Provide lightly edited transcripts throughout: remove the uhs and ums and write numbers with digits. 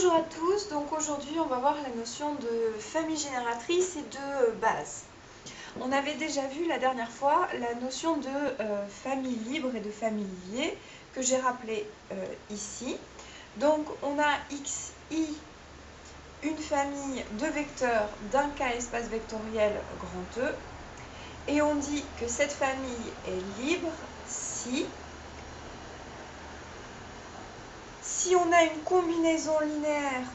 Bonjour à tous, donc aujourd'hui on va voir la notion de famille génératrice et de base. On avait déjà vu la dernière fois la notion de famille libre et de famille liée que j'ai rappelé ici. Donc on a xi, une famille de vecteurs d'un K espace vectoriel grand E, et on dit que cette famille est libre si on a une combinaison linéaire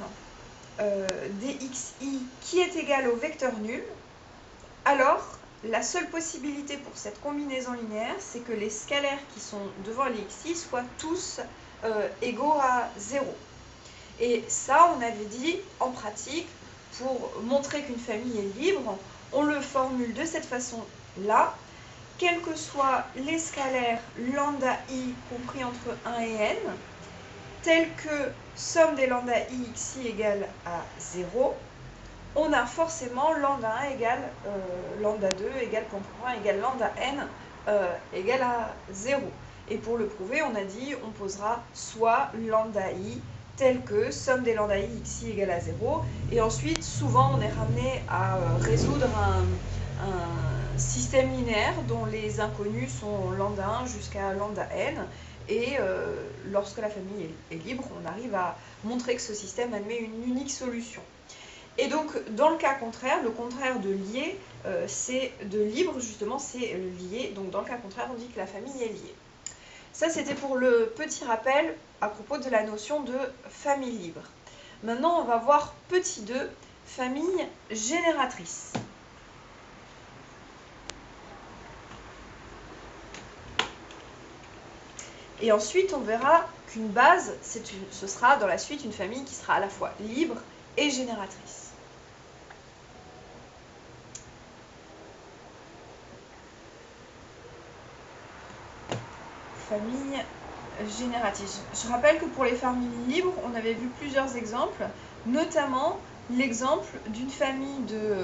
dxi qui est égale au vecteur nul, alors la seule possibilité pour cette combinaison linéaire, c'est que les scalaires qui sont devant les xi soient tous égaux à 0. Et ça, on avait dit, en pratique, pour montrer qu'une famille est libre, on le formule de cette façon-là, quels que soient les scalaires lambda i compris entre 1 et n, tels que somme des lambda i xi égale à 0, on a forcément lambda 1 égale lambda 2 égale point 1 égale lambda n égale à 0. Et pour le prouver, on a dit on posera soit lambda i tel que somme des lambda i xi égale à 0. Et ensuite, souvent, on est ramené à résoudre un système linéaire dont les inconnus sont lambda 1 jusqu'à lambda n. Et lorsque la famille est libre, on arrive à montrer que ce système admet une unique solution. Et donc, dans le cas contraire, le contraire de lié, c'est de libre, justement, c'est lié. Donc, dans le cas contraire, on dit que la famille est liée. Ça, c'était pour le petit rappel à propos de la notion de famille libre. Maintenant, on va voir petit 2, famille génératrice. Et ensuite, on verra qu'une base, ce sera dans la suite une famille qui sera à la fois libre et génératrice. Famille génératrice. Je rappelle que pour les familles libres, on avait vu plusieurs exemples, notamment l'exemple d'une famille de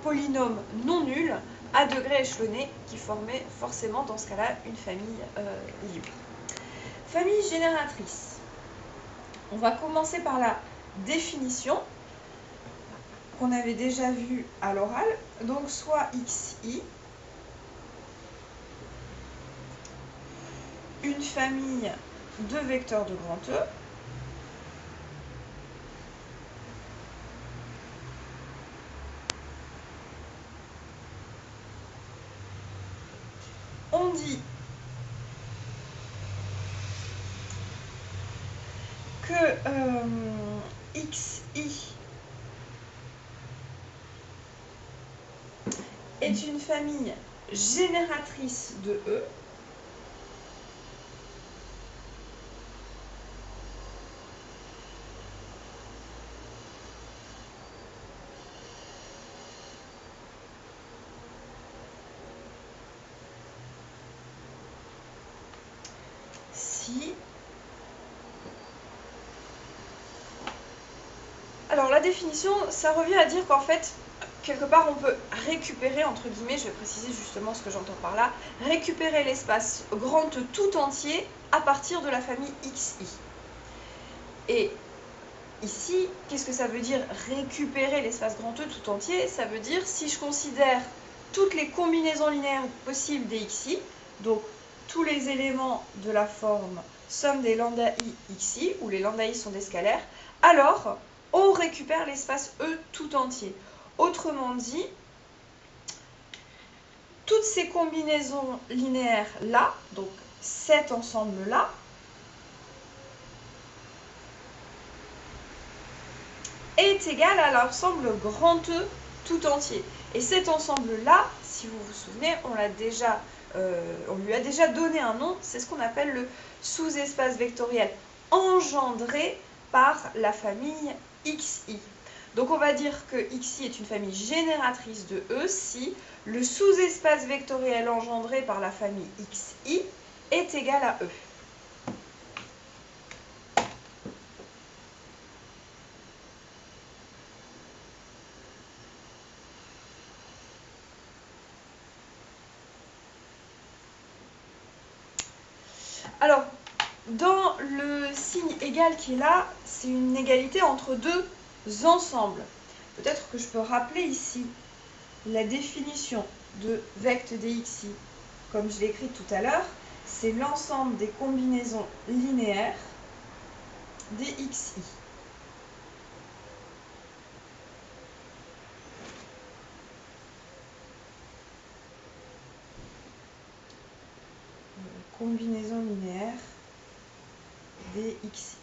polynômes non nuls à degré échelonné qui formait forcément dans ce cas-là une famille libre. Famille génératrice. On va commencer par la définition qu'on avait déjà vue à l'oral. Donc soit xi, une famille de vecteurs de grand E, on dit que xi est une famille génératrice de E, si. Alors la définition, ça revient à dire qu'en fait, quelque part, on peut récupérer, entre guillemets, je vais préciser justement ce que j'entends par là, récupérer l'espace grand E tout entier à partir de la famille xi. Et ici, qu'est-ce que ça veut dire récupérer l'espace grand E tout entier? Ça veut dire si je considère toutes les combinaisons linéaires possibles des xi, donc tous les éléments de la forme somme des lambda i xi, où les lambda i sont des scalaires, alors on récupère l'espace E tout entier. Autrement dit, toutes ces combinaisons linéaires-là, donc cet ensemble-là, est égal à l'ensemble grand E tout entier. Et cet ensemble-là, si vous vous souvenez, on lui a déjà donné un nom, c'est ce qu'on appelle le sous-espace vectoriel engendré par la famille xi. Donc on va dire que xi est une famille génératrice de E si le sous-espace vectoriel engendré par la famille xi est égal à E. Alors, dans le signe égale qui est là, c'est une égalité entre deux ensembles. Peut-être que je peux rappeler ici la définition de vecte dxi, comme je l'ai écrit tout à l'heure, c'est l'ensemble des combinaisons linéaires dxi. Combinaison linéaire dxi.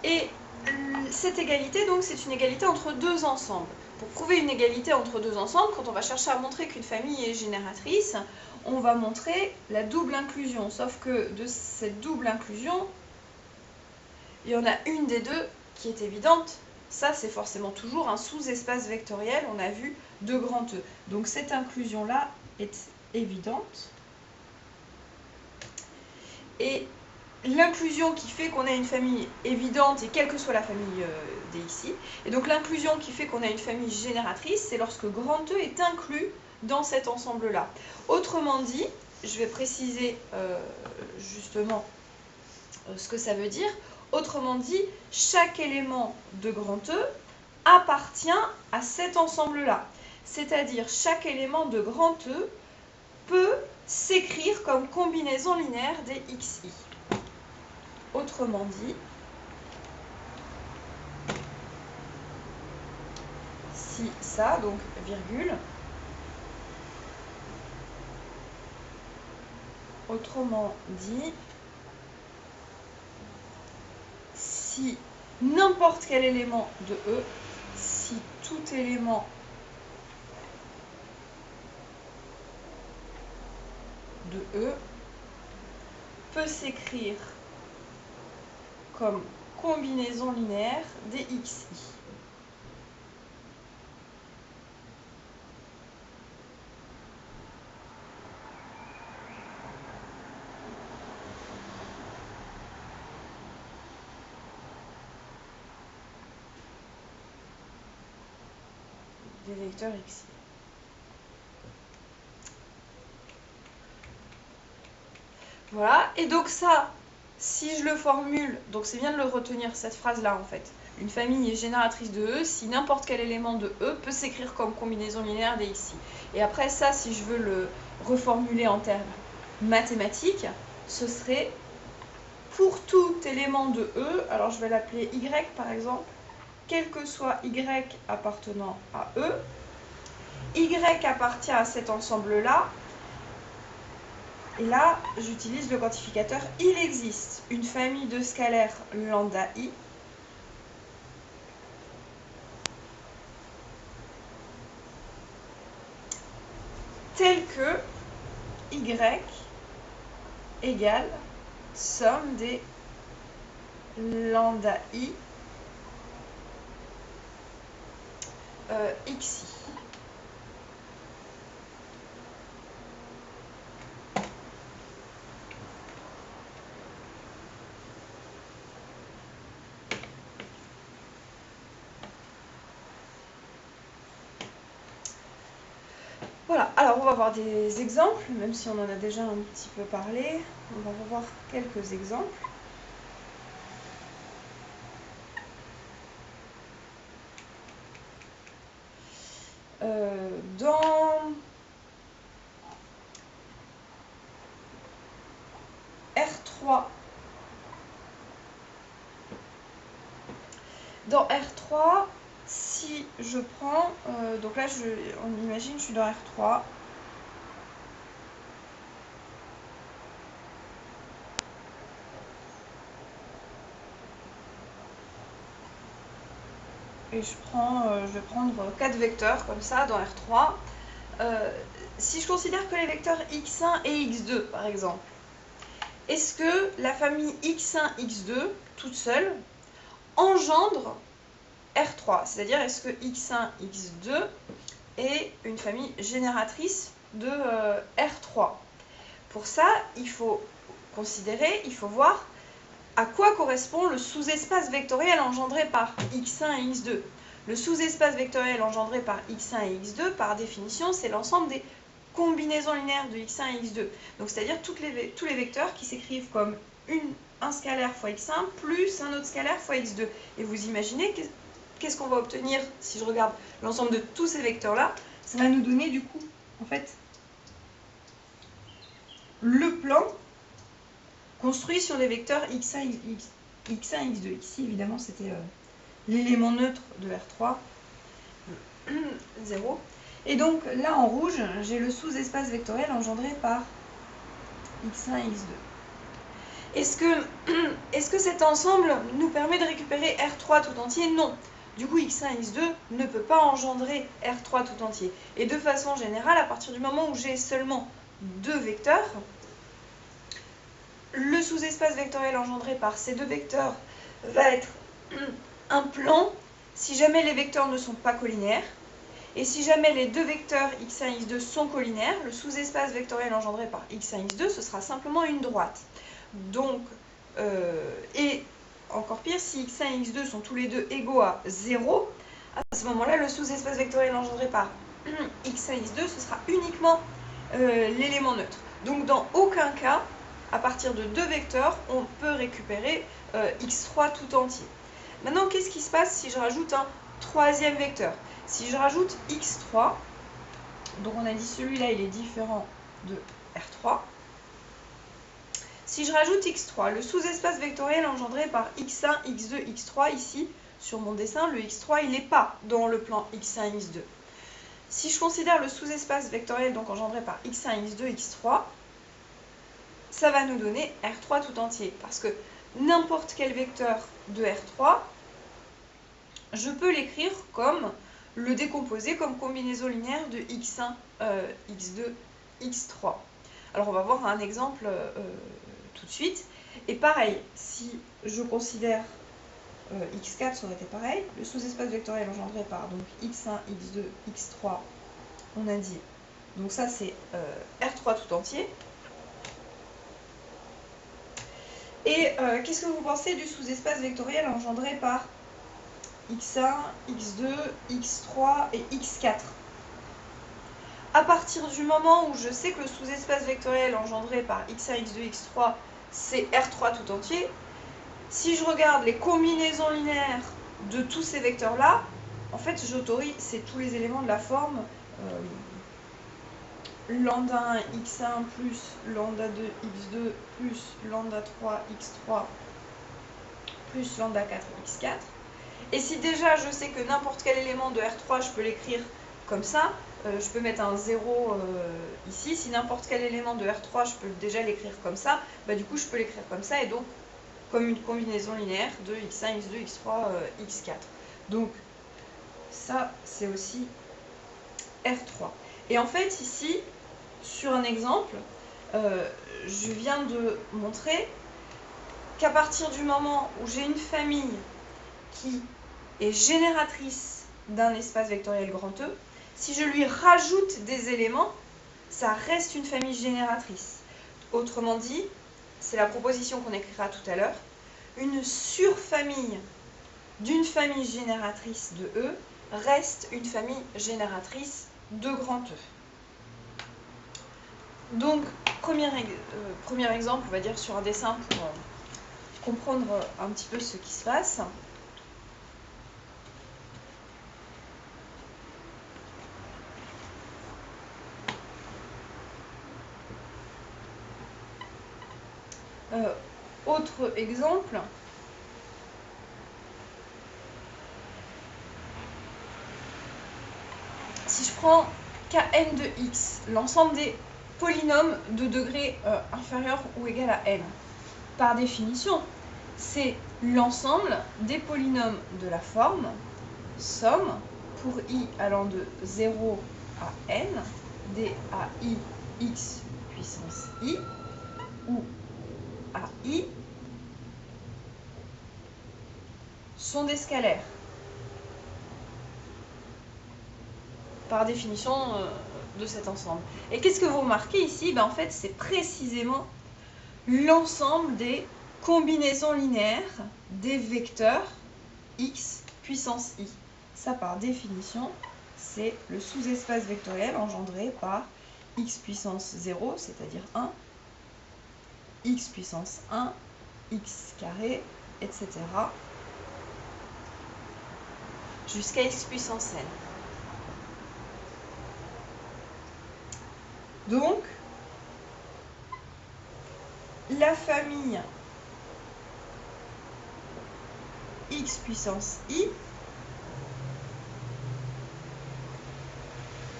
Et cette égalité, donc, c'est une égalité entre deux ensembles. Pour prouver une égalité entre deux ensembles, quand on va chercher à montrer qu'une famille est génératrice, on va montrer la double inclusion. Sauf que de cette double inclusion, il y en a une des deux qui est évidente. Ça, c'est forcément toujours un sous-espace vectoriel, on a vu, de grand E. Donc cette inclusion-là est évidente. Et l'inclusion qui fait qu'on a une famille évidente, et quelle que soit la famille dxi, et donc l'inclusion qui fait qu'on a une famille génératrice, c'est lorsque grand E est inclus dans cet ensemble-là. Autrement dit, je vais préciser justement ce que ça veut dire. Autrement dit, chaque élément de grand E appartient à cet ensemble-là. C'est-à-dire, chaque élément de grand E peut s'écrire comme combinaison linéaire des xi. Autrement dit, si ça, donc virgule, autrement dit, si n'importe quel élément de E, si tout élément de E peut s'écrire comme combinaison linéaire des xi. Des vecteurs xi. Voilà, et donc ça, si je le formule, donc c'est bien de le retenir, cette phrase-là en fait. Une famille est génératrice de E si n'importe quel élément de E peut s'écrire comme combinaison linéaire des xi. Et après ça, si je veux le reformuler en termes mathématiques, ce serait pour tout élément de E, alors je vais l'appeler Y par exemple, quel que soit Y appartenant à E, Y appartient à cet ensemble-là, et là, j'utilise le quantificateur. Il existe une famille de scalaires lambda i telle que y égale somme des lambda i xi. Voilà, alors on va voir des exemples, même si on en a déjà un petit peu parlé. On va revoir quelques exemples. Dans R3, si je prends, donc là on imagine je suis dans R3, et je vais prendre 4 vecteurs comme ça dans R3. Si je considère que les vecteurs x1 et x2 par exemple, est-ce que la famille x1, x2 toute seule engendre R3, c'est-à-dire est-ce que x1, x2 est une famille génératrice de R3? Pour ça, il faut voir à quoi correspond le sous-espace vectoriel engendré par x1 et x2. Le sous-espace vectoriel engendré par x1 et x2, par définition, c'est l'ensemble des combinaisons linéaires de x1 et x2. Donc c'est-à-dire tous les vecteurs qui s'écrivent comme un scalaire fois x1 plus un autre scalaire fois x2. Et vous imaginez qu'est-ce qu'on va obtenir si je regarde l'ensemble de tous ces vecteurs-là? Ça va nous donner du coup, en fait, le plan construit sur les vecteurs x1, x2. Ici, évidemment, c'était l'élément neutre de R3, 0. Et donc, là, en rouge, j'ai le sous-espace vectoriel engendré par x1 et x2. Est-ce que cet ensemble nous permet de récupérer R3 tout entier? Non. Du coup, x1 et x2 ne peut pas engendrer R3 tout entier. Et de façon générale, à partir du moment où j'ai seulement deux vecteurs, le sous-espace vectoriel engendré par ces deux vecteurs va être un plan si jamais les vecteurs ne sont pas collinaires. Et si jamais les deux vecteurs x1 et x2 sont collinaires, le sous-espace vectoriel engendré par x1 et x2, ce sera simplement une droite. Donc, et encore pire, si x1 et x2 sont tous les deux égaux à 0, à ce moment-là, le sous-espace vectoriel engendré par x1 et x2, ce sera uniquement l'élément neutre. Donc, dans aucun cas, à partir de deux vecteurs, on peut récupérer x3 tout entier. Maintenant, qu'est-ce qui se passe si je rajoute un troisième vecteur? Si je rajoute x3, donc on a dit celui-là, il est différent de R3. Si je rajoute x3, le sous-espace vectoriel engendré par x1, x2, x3, ici, sur mon dessin, le x3, il n'est pas dans le plan x1, x2. Si je considère le sous-espace vectoriel donc engendré par x1, x2, x3, ça va nous donner R3 tout entier. Parce que n'importe quel vecteur de R3, je peux l'écrire comme le décomposer comme combinaison linéaire de x1, x2, x3. Alors on va voir un exemple tout de suite. Et pareil, si je considère x4, ça aurait été pareil. Le sous-espace vectoriel engendré par donc x1, x2, x3, on a dit. Donc ça c'est R3 tout entier. Et qu'est-ce que vous pensez du sous-espace vectoriel engendré par x1, x2, x3 et x4? À partir du moment où je sais que le sous-espace vectoriel engendré par x1, x2, x3, c'est R3 tout entier, si je regarde les combinaisons linéaires de tous ces vecteurs-là, en fait, j'autorise, c'est tous les éléments de la forme lambda 1 x1 plus lambda 2 x2 plus lambda 3 x3 plus lambda 4 x4. Et si déjà je sais que n'importe quel élément de R3, je peux l'écrire comme ça, je peux mettre un 0 ici. Si n'importe quel élément de R3, je peux déjà l'écrire comme ça, bah, du coup je peux l'écrire comme ça et donc comme une combinaison linéaire de x1, x2, x3, x4. Donc ça c'est aussi R3. Et en fait ici, sur un exemple, je viens de montrer qu'à partir du moment où j'ai une famille qui est génératrice d'un espace vectoriel grand E, si je lui rajoute des éléments, ça reste une famille génératrice. Autrement dit, c'est la proposition qu'on écrira tout à l'heure, une surfamille d'une famille génératrice de E reste une famille génératrice de grand E. Donc, premier exemple, on va dire sur un dessin pour comprendre un petit peu ce qui se passe. Autre exemple, si je prends Kn de x, l'ensemble des polynômes de degré inférieur ou égal à n, par définition, c'est l'ensemble des polynômes de la forme somme pour i allant de 0 à n, d à i x puissance i, où a i sont des scalaires. Par définition de cet ensemble. Et qu'est-ce que vous remarquez ici? En fait, c'est précisément l'ensemble des combinaisons linéaires des vecteurs x puissance i. ça par définition, c'est le sous-espace vectoriel engendré par x puissance 0, c'est-à-dire 1, x puissance 1, x carré, etc. jusqu'à x puissance n. Donc, la famille x puissance i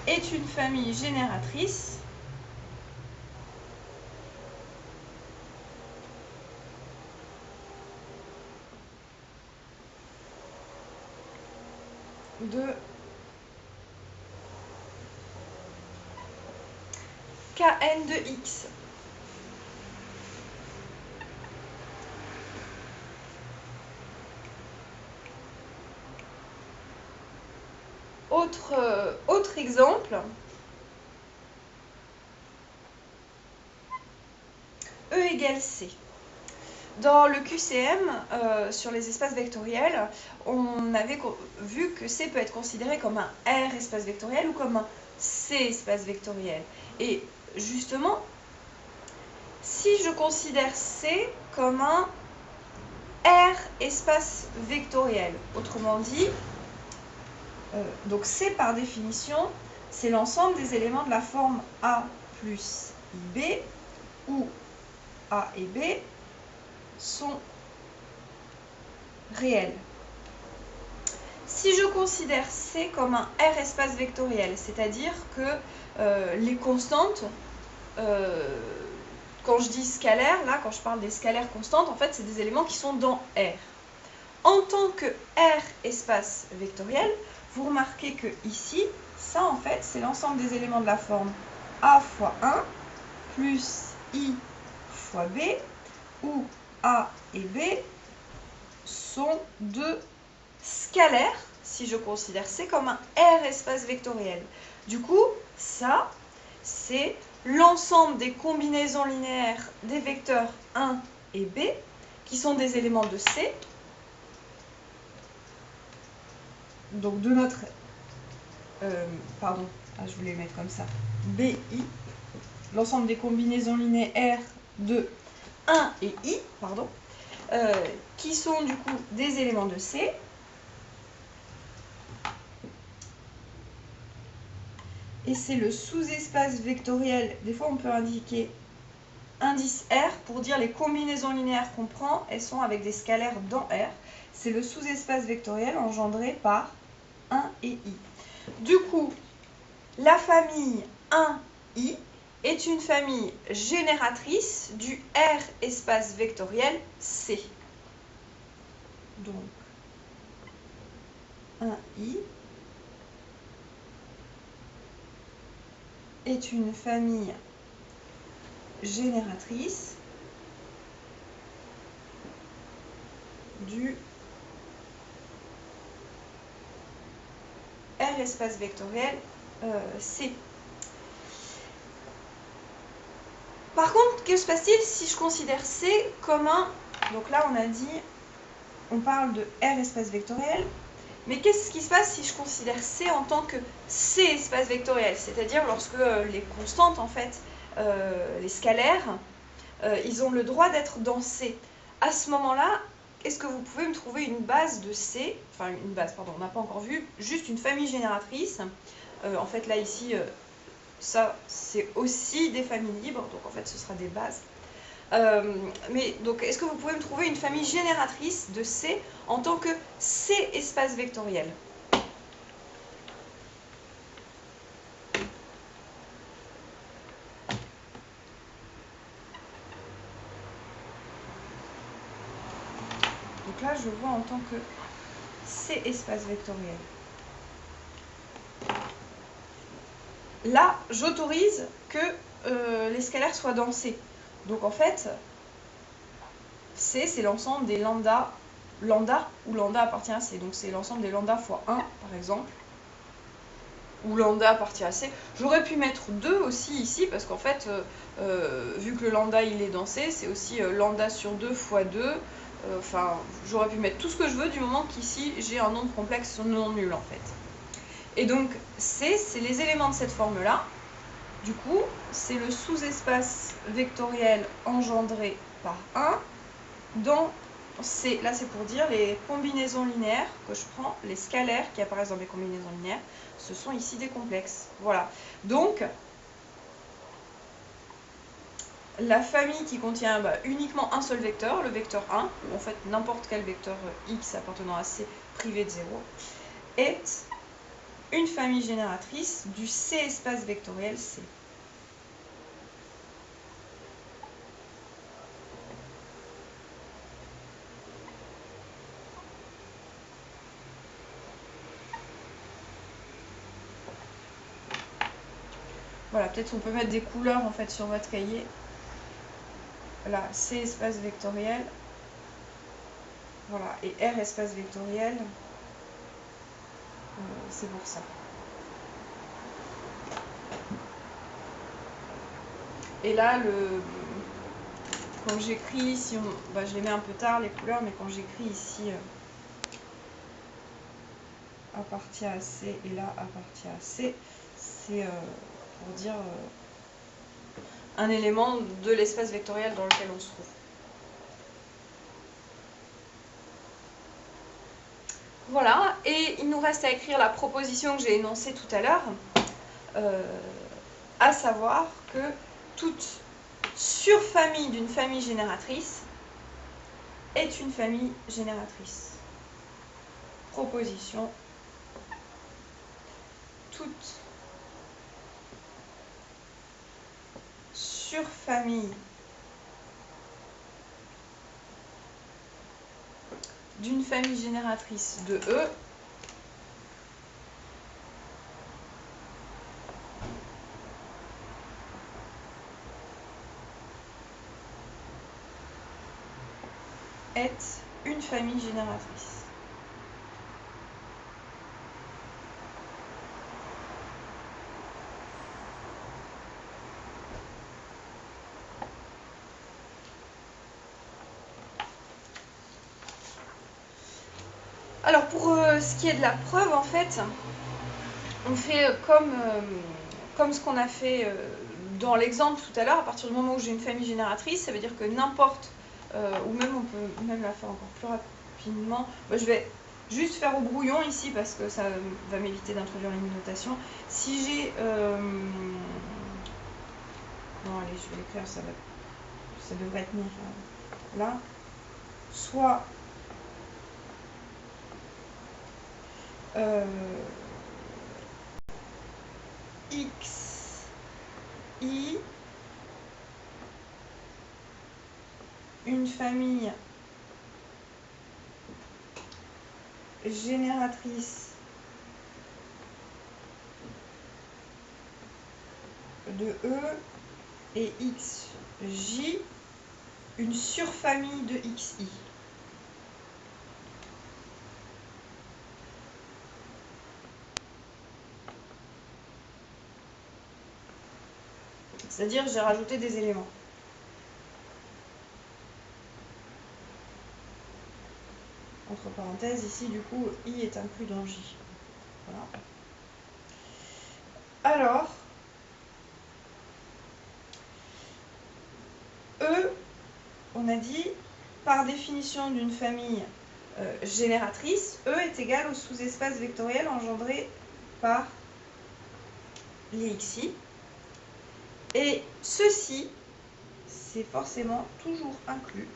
est une famille génératrice de Kn de x. Autre exemple, E égale C. Dans le QCM, sur les espaces vectoriels, on avait vu que C peut être considéré comme un R espace vectoriel ou comme un C espace vectoriel. Et justement, si je considère C comme un R espace vectoriel, autrement dit, donc C par définition, c'est l'ensemble des éléments de la forme A plus IB, où A et B sont réels. Si je considère C comme un R espace vectoriel, c'est-à-dire que les constantes, quand je dis scalaire, là, quand je parle des scalaires constantes, en fait, c'est des éléments qui sont dans R. En tant que R espace vectoriel, vous remarquez que ici, ça, en fait, c'est l'ensemble des éléments de la forme A fois 1 plus I fois B, où A et B sont deux scalaires, si je considère C comme un R espace vectoriel. Du coup, ça, c'est l'ensemble des combinaisons linéaires des vecteurs 1 et B, qui sont des éléments de C, donc de notre... je voulais mettre comme ça, BI, l'ensemble des combinaisons linéaires de 1 et I, qui sont du coup des éléments de C. Et c'est le sous-espace vectoriel. Des fois, on peut indiquer indice R pour dire les combinaisons linéaires qu'on prend, elles sont avec des scalaires dans R. C'est le sous-espace vectoriel engendré par 1 et I. Du coup, la famille 1I est une famille génératrice du R espace vectoriel C. Donc, 1I est une famille génératrice du R espace vectoriel C. Par contre, que se passe-t-il si je considère C comme un... Donc là, on a dit, on parle de R espace vectoriel, mais qu'est-ce qui se passe si je considère C en tant que C espace vectoriel? C'est-à-dire lorsque les constantes, en fait, les scalaires, ils ont le droit d'être dans C. À ce moment-là, est-ce que vous pouvez me trouver une base de C, enfin une base, pardon, on n'a pas encore vu, juste une famille génératrice. En fait, là, ici, ça, c'est aussi des familles libres, donc en fait, ce sera des bases. Mais donc, est-ce que vous pouvez me trouver une famille génératrice de C en tant que C espace vectoriel? Donc là, je vois en tant que C espace vectoriel. Là, j'autorise que les scalaires soient dans C. Donc en fait, C, c'est l'ensemble des lambda, où lambda appartient à C. Donc c'est l'ensemble des lambda fois 1, par exemple, où lambda appartient à C. J'aurais pu mettre 2 aussi ici, parce qu'en fait, vu que le lambda il est dans C, c'est aussi lambda sur 2 fois 2, Enfin, j'aurais pu mettre tout ce que je veux du moment qu'ici j'ai un nombre complexe non nul en fait. Et donc C, c'est les éléments de cette forme-là. Du coup, c'est le sous-espace vectoriel engendré par 1 dans C. Là, c'est pour dire les combinaisons linéaires que je prends, les scalaires qui apparaissent dans mes combinaisons linéaires, ce sont ici des complexes. Voilà. Donc, la famille qui contient uniquement un seul vecteur, le vecteur 1, ou en fait n'importe quel vecteur x appartenant à C privé de 0, est une famille génératrice du C espace vectoriel C. Voilà, peut-être qu'on peut mettre des couleurs en fait sur votre cahier. Là, C espace vectoriel. Voilà, et R espace vectoriel. C'est pour ça. Et là, quand j'écris ici, je les mets un peu tard les couleurs, mais quand j'écris ici appartient à C et là appartient à C, c'est pour dire un élément de l'espace vectoriel dans lequel on se trouve. Voilà, et il nous reste à écrire la proposition que j'ai énoncée tout à l'heure, à savoir que toute surfamille d'une famille génératrice est une famille génératrice. Proposition. Toute surfamille d'une famille génératrice de E est une famille génératrice. Alors pour ce qui est de la preuve, en fait, on fait comme ce qu'on a fait dans l'exemple tout à l'heure. À partir du moment où j'ai une famille génératrice, ça veut dire que n'importe, ou même on peut même la faire encore plus rapidement. Je vais juste faire au brouillon ici parce que ça va m'éviter d'introduire les notations. Si j'ai... non, allez, je vais l'écrire, ça devrait tenir là. Soit x, i, une famille génératrice de E et xj, une surfamille de xi. C'est-à-dire j'ai rajouté des éléments. Entre parenthèses, ici du coup i est inclus dans j. Voilà. Alors, E, on a dit, par définition d'une famille génératrice, E est égal au sous-espace vectoriel engendré par les xi. Et ceci, c'est forcément toujours inclus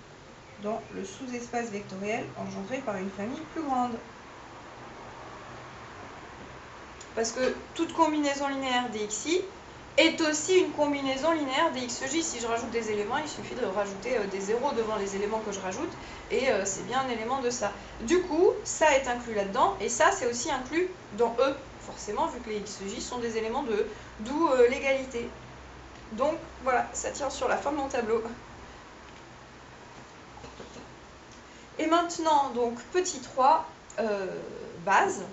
dans le sous-espace vectoriel engendré par une famille plus grande. Parce que toute combinaison linéaire des xi est aussi une combinaison linéaire des xj. Si je rajoute des éléments, il suffit de rajouter des zéros devant les éléments que je rajoute, et c'est bien un élément de ça. Du coup, ça est inclus là-dedans, et ça c'est aussi inclus dans E, forcément, vu que les xj sont des éléments de E, d'où l'égalité. Donc voilà, ça tient sur la fin de mon tableau. Et maintenant, donc, petit 3, base.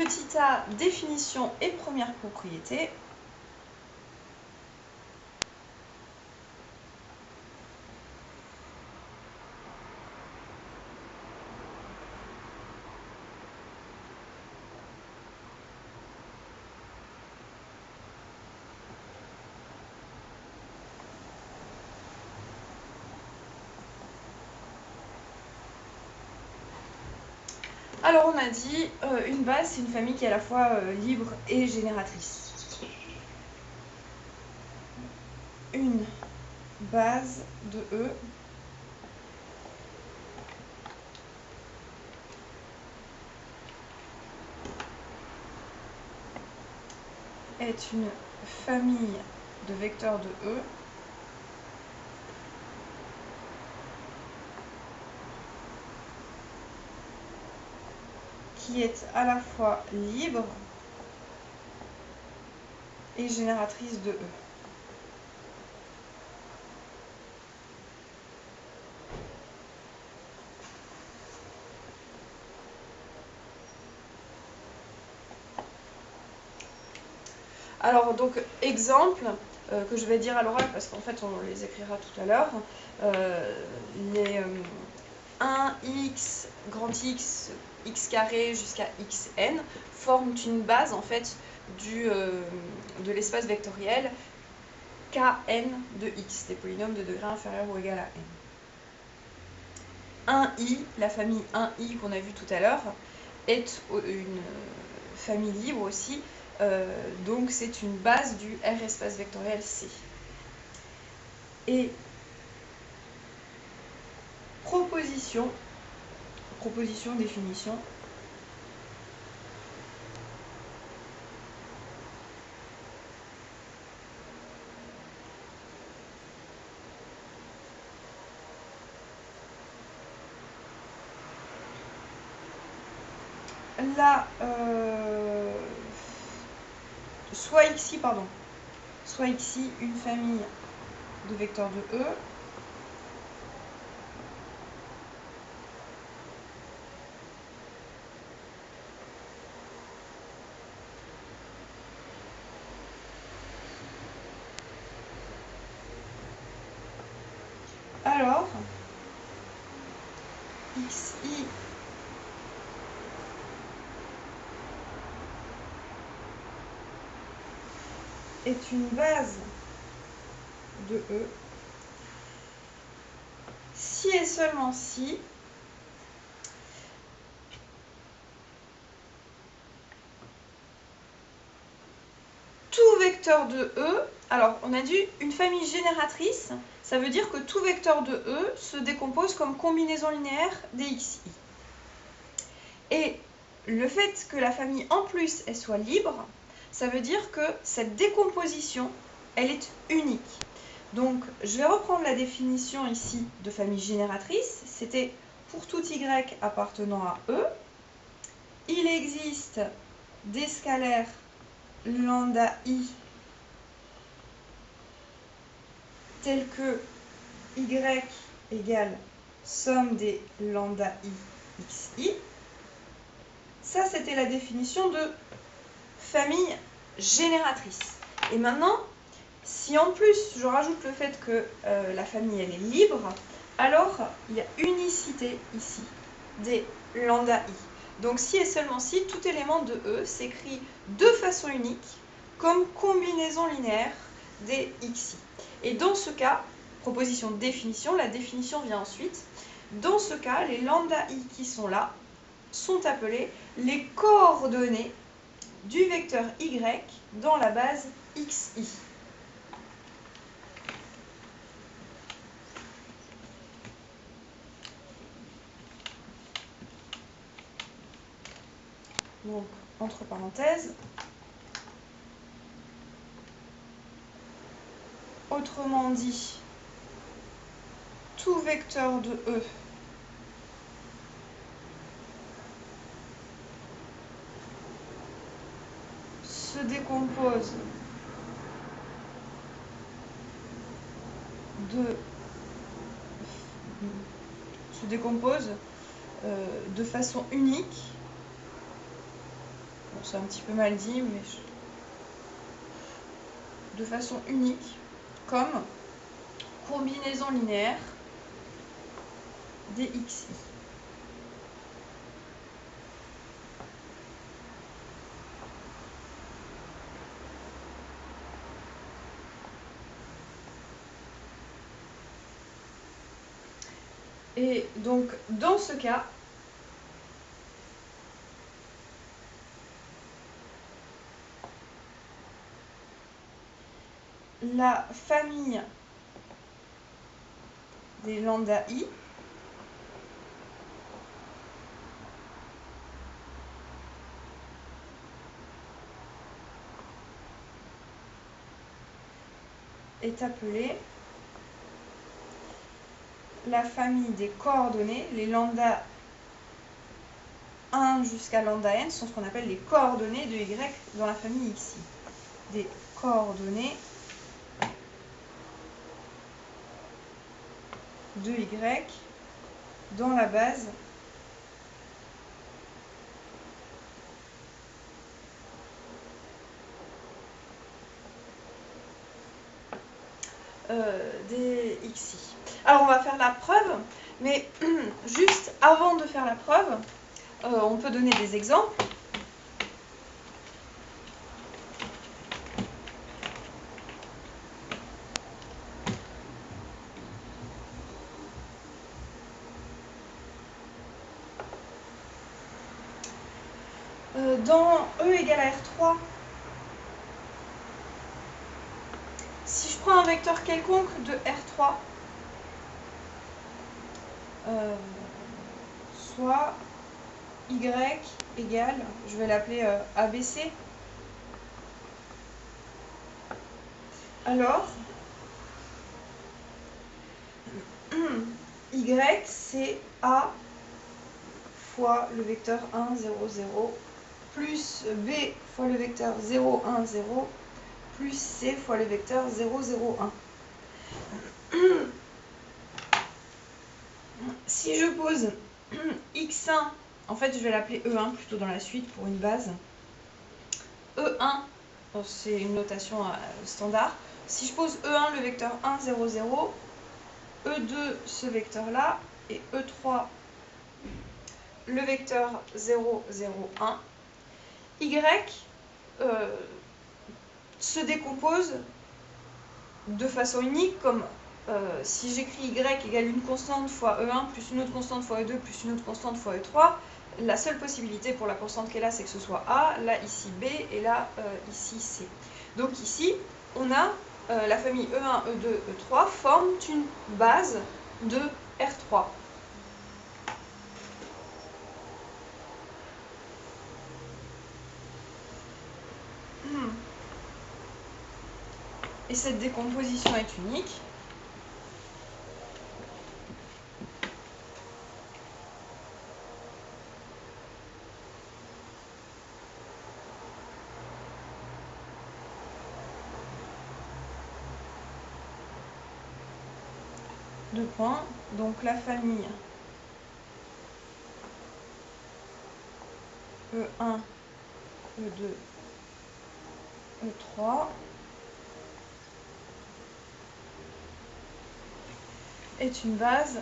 petit a, définition et première propriété. Alors on a dit, une base, c'est une famille qui est à la fois libre et génératrice. Une base de E est une famille de vecteurs de E qui est à la fois libre et génératrice de E. Alors donc exemple que je vais dire à l'oral parce qu'en fait on les écrira tout à l'heure, les 1x grand X, x carré jusqu'à xn forment une base en fait de l'espace vectoriel Kn de x, des polynômes de degré inférieur ou égal à n. 1i, la famille 1i qu'on a vu tout à l'heure, est une famille libre aussi, donc c'est une base du R espace vectoriel C. Et proposition, définition. Là, soit xi une famille de vecteurs de E alors xi est une base de E si et seulement si tout vecteur de E, alors on a dit une famille génératrice, ça veut dire que tout vecteur de E se décompose comme combinaison linéaire des xi. Et le fait que la famille en plus elle soit libre, ça veut dire que cette décomposition, elle est unique. Donc je vais reprendre la définition ici de famille génératrice, c'était pour tout y appartenant à E, il existe des scalaires lambda i tels que y égale somme des lambda i xi. Ça, c'était la définition de famille génératrice. Et maintenant, si en plus je rajoute le fait que la famille elle est libre, alors il y a unicité ici des lambda i. Donc si et seulement si, tout élément de E s'écrit de façon unique comme combinaison linéaire des xi. Et dans ce cas, proposition de définition, la définition vient ensuite. Dans ce cas, les lambda i qui sont là sont appelés les coordonnées du vecteur y dans la base xi. Donc, entre parenthèses, autrement dit, tout vecteur de E se décompose de façon unique c'est un petit peu mal dit, mais de façon unique, comme combinaison linéaire des xi. Et donc, dans ce cas, la famille des lambda i est appelée la famille des coordonnées, les lambda 1 jusqu'à lambda n sont ce qu'on appelle les coordonnées de y dans la famille xi. Des coordonnées de y dans la base des xi. Alors on va faire la preuve, mais juste avant de faire la preuve, on peut donner des exemples. Dans E égale à R3, si je prends un vecteur quelconque de R3, soit Y égale, je vais l'appeler ABC, alors Y c'est A fois le vecteur 1, 0, 0, plus B fois le vecteur 0, 1, 0, plus C fois le vecteur 0, 0, 1. Si je pose x1, en fait je vais l'appeler E1 plutôt dans la suite pour une base. E1, c'est une notation standard. Si je pose E1 le vecteur 1, 0, 0, E2 ce vecteur-là, et E3 le vecteur 0, 0, 1, Y se décompose de façon unique comme si j'écris Y égale une constante fois E1 plus une autre constante fois E2 plus une autre constante fois E3, la seule possibilité pour la constante qui est là, c'est que ce soit A, là ici B et là ici C. Donc ici, on a la famille E1, E2, E3 forment une base de R3. Et cette décomposition est unique. Deux points. Donc la famille E1, E2, E3 est une base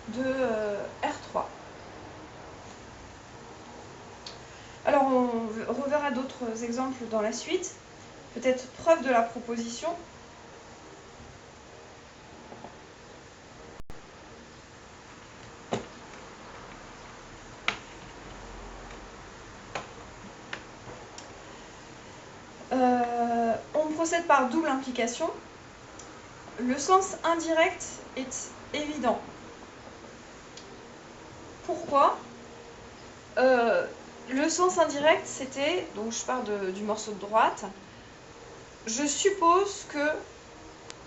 de R3. Alors on reverra d'autres exemples dans la suite. Peut-être preuve de la proposition. On procède par double implication. Le sens indirect est évident. Pourquoi ? Le sens indirect, c'était, donc je pars du morceau de droite, je suppose que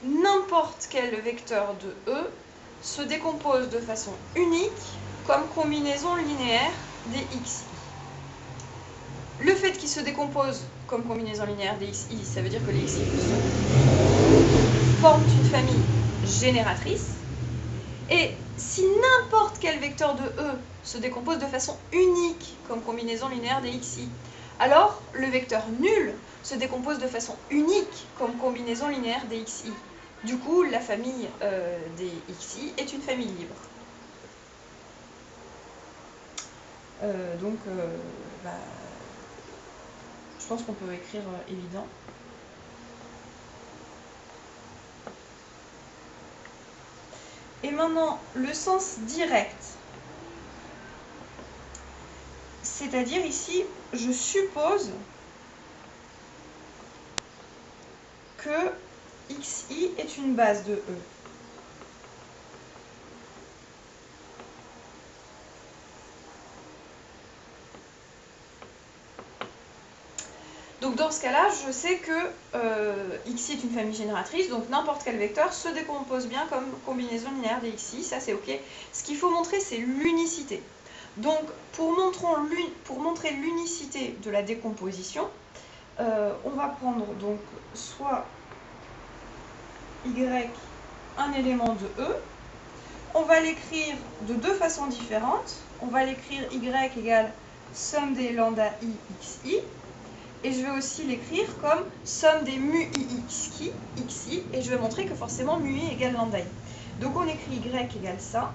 n'importe quel vecteur de E se décompose de façon unique comme combinaison linéaire des xi. Le fait qu'il se décompose comme combinaison linéaire des xi, ça veut dire que les xi forment une famille génératrice. Et si n'importe quel vecteur de E se décompose de façon unique comme combinaison linéaire des xi. Alors, le vecteur nul se décompose de façon unique comme combinaison linéaire des xi. Du coup, la famille des xi est une famille libre. Donc, je pense qu'on peut écrire évident. Et maintenant, le sens direct. C'est-à-dire ici, je suppose que xi est une base de E. Donc dans ce cas-là, je sais que xi est une famille génératrice, donc n'importe quel vecteur se décompose bien comme combinaison linéaire des xi, ça c'est ok. Ce qu'il faut montrer, c'est l'unicité. Donc pour montrer l'unicité de la décomposition, on va prendre donc soit y, un élément de E, on va l'écrire de deux façons différentes. On va l'écrire y égale somme des lambda i xi, et je vais aussi l'écrire comme somme des mu i xi, et je vais montrer que forcément mu i égale lambda i. Donc on écrit y égale ça,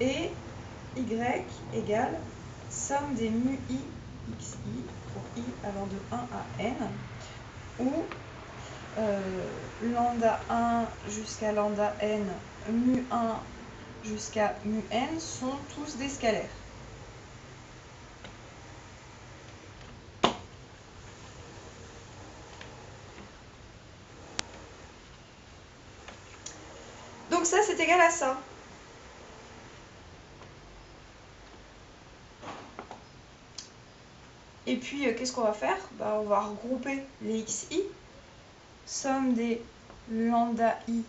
et y égale somme des mu i xi pour i allant de 1 à n, où lambda 1 jusqu'à lambda n, mu 1 jusqu'à mu n sont tous des scalaires. Donc ça, c'est égal à ça. Et puis, qu'est-ce qu'on va faire? On va regrouper les xi, somme des lambda i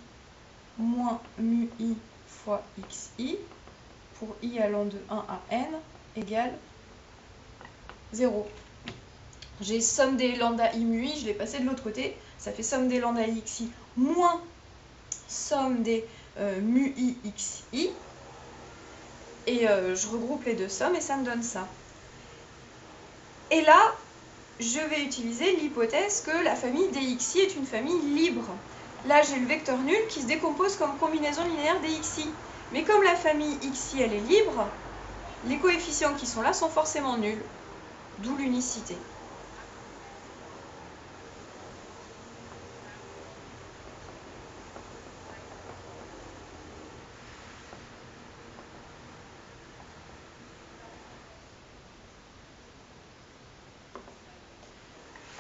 moins mu i fois xi, pour i allant de 1 à n, égale 0. J'ai somme des lambda i mu i, je l'ai passé de l'autre côté, ça fait somme des lambda i xi moins somme des mu i xi, et je regroupe les deux sommes et ça me donne ça. Et là, je vais utiliser l'hypothèse que la famille des xi est une famille libre. Là, j'ai le vecteur nul qui se décompose comme combinaison linéaire des xi. Mais comme la famille xi, elle est libre, les coefficients qui sont là sont forcément nuls, d'où l'unicité.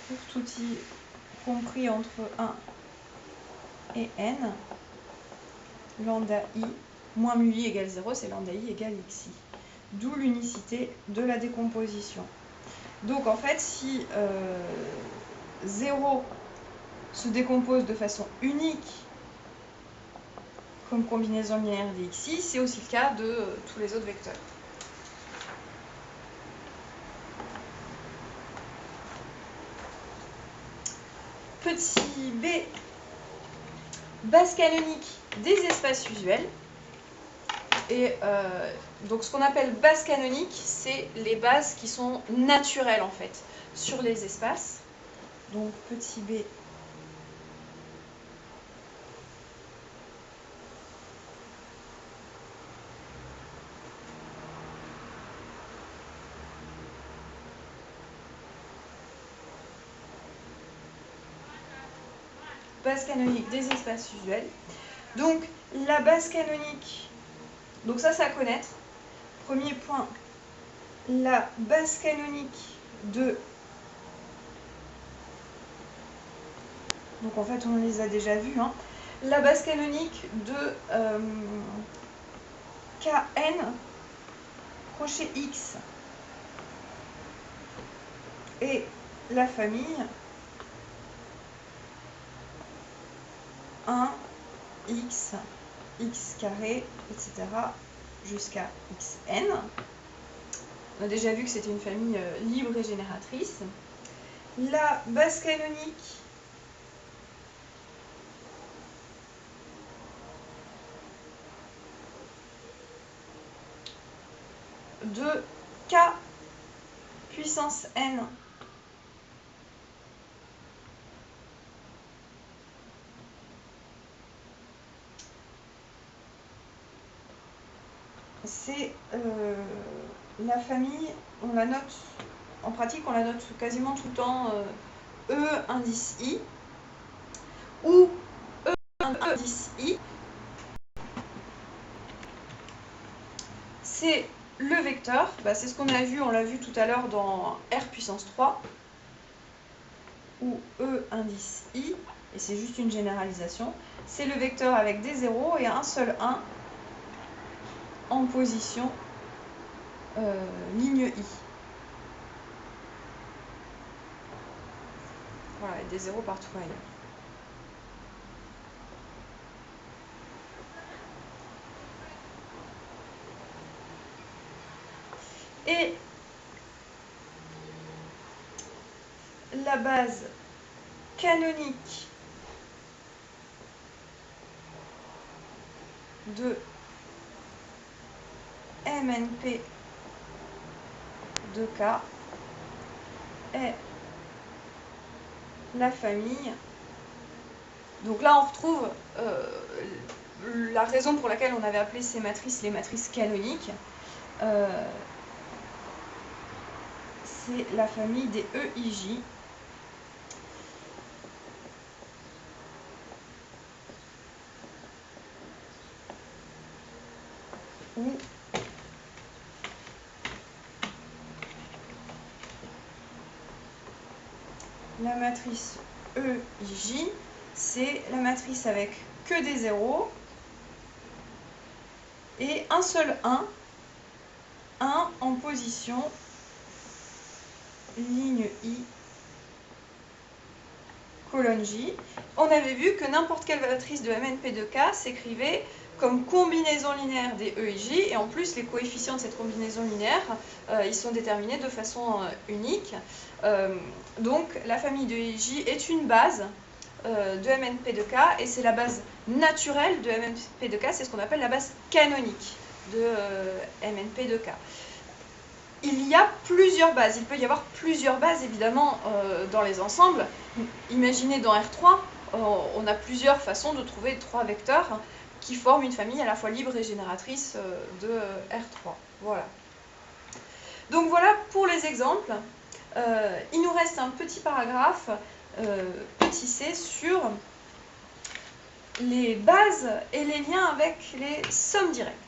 Pour tout i compris entre 1 et n, lambda i moins mu i égale 0, c'est lambda i égale xi. D'où l'unicité de la décomposition. Donc en fait, si 0 se décompose de façon unique comme combinaison linéaire des xi, c'est aussi le cas de tous les autres vecteurs. Petit b, base canonique des espaces usuels. Et donc ce qu'on appelle base canonique, c'est les bases qui sont naturelles en fait sur les espaces. Donc petit b, base canonique des espaces usuels. Donc la base canonique, donc ça c'est à connaître. Premier point, la base canonique de... Donc en fait on les a déjà vus. Hein. La base canonique de Kn crochet X et la famille 1, x, x carré, etc. jusqu'à xn. On a déjà vu que c'était une famille libre et génératrice. La base canonique . de k puissance n c'est la famille, on la note, en pratique on la note quasiment tout le temps E indice I, ou E indice I, c'est le vecteur, c'est ce qu'on a vu, on l'a vu tout à l'heure dans R puissance 3, où E indice I, et c'est juste une généralisation, c'est le vecteur avec des zéros et un seul 1 en position ligne I. Voilà, et des zéros partout ailleurs. Et la base canonique de MNP de K est la famille. Donc là, on retrouve la raison pour laquelle on avait appelé ces matrices les matrices canoniques. C'est la famille des EIJ. Où la matrice EIJ, c'est la matrice avec que des zéros et un seul 1 en position ligne I, colonne J. On avait vu que n'importe quelle matrice de MNP de K s'écrivait comme combinaison linéaire des E et J, et en plus les coefficients de cette combinaison linéaire, ils sont déterminés de façon unique. Donc la famille de E et J est une base de MNP de K, et c'est la base naturelle de MNP de K, c'est ce qu'on appelle la base canonique de MNP de K. Il y a plusieurs bases, il peut y avoir plusieurs bases évidemment dans les ensembles. Imaginez dans R3, on a plusieurs façons de trouver 3 vecteurs qui forment une famille à la fois libre et génératrice de R3. Voilà. Donc voilà pour les exemples. Il nous reste un petit paragraphe, petit c, sur les bases et les liens avec les sommes directes.